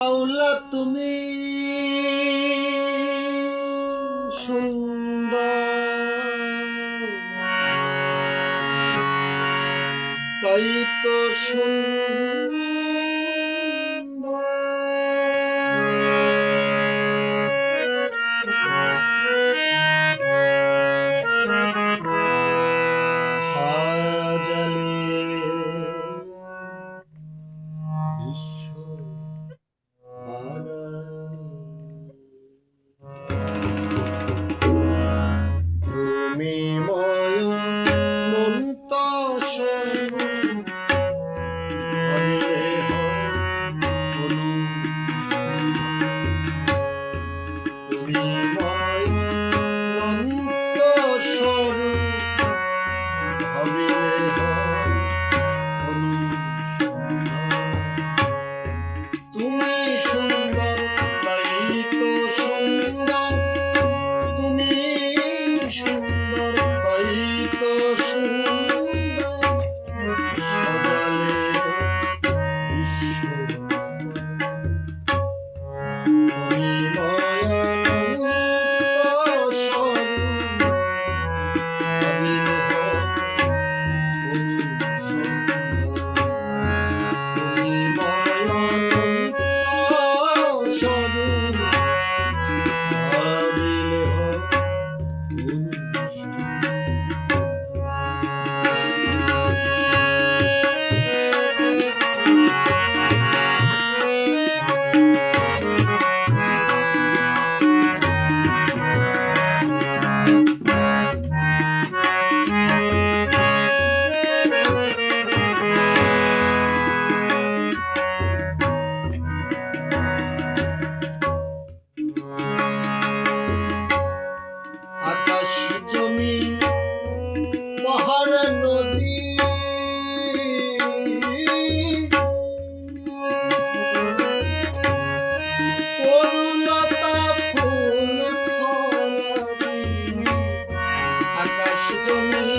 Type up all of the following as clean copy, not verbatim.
মাওলা তুমি সুন্দর, তাই তো সুন্দর সাজালে বিশ্ব তুমি ময় মন্তস ভাবিলে তুমি ময় মন্তস্বর ভাবিলে তুমি সুন্দর, তাই তো সুন্দর, তুমি সুন্দর, তাই তো সুন্দর সাজালে বিশ্ব। তুমি মায়ানন্ত স্বরূপ ভাবিলে তুমি মায়ানন্ত স্বরূপ ভাবিলে আকাশ জমি পাহাড় নদী তরুলতা ফুল ফলাদি। আকাশ জমি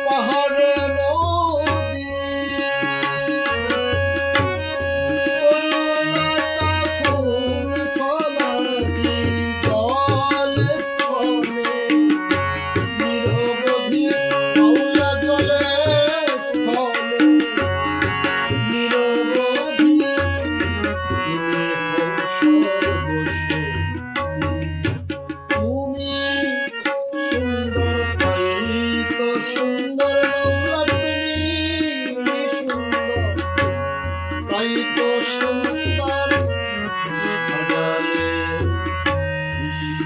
পাহাড় নদী তরুলতা ফুল ফলাদি জল স্থলে নিরবধি মাওলা জলে স্থলে নিরবধি তুমি হও সর্বস্ব। তুমি সুন্দর, তাই তো সুন্দর মাওলা তুমি সুন্দর, তাই তো সুন্দর সাজালে বিশ্ব।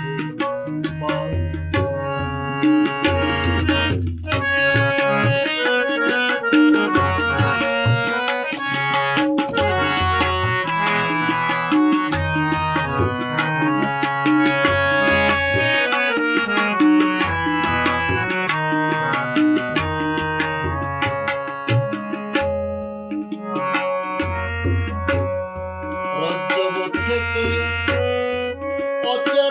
রজ্জব থেকে অচেতন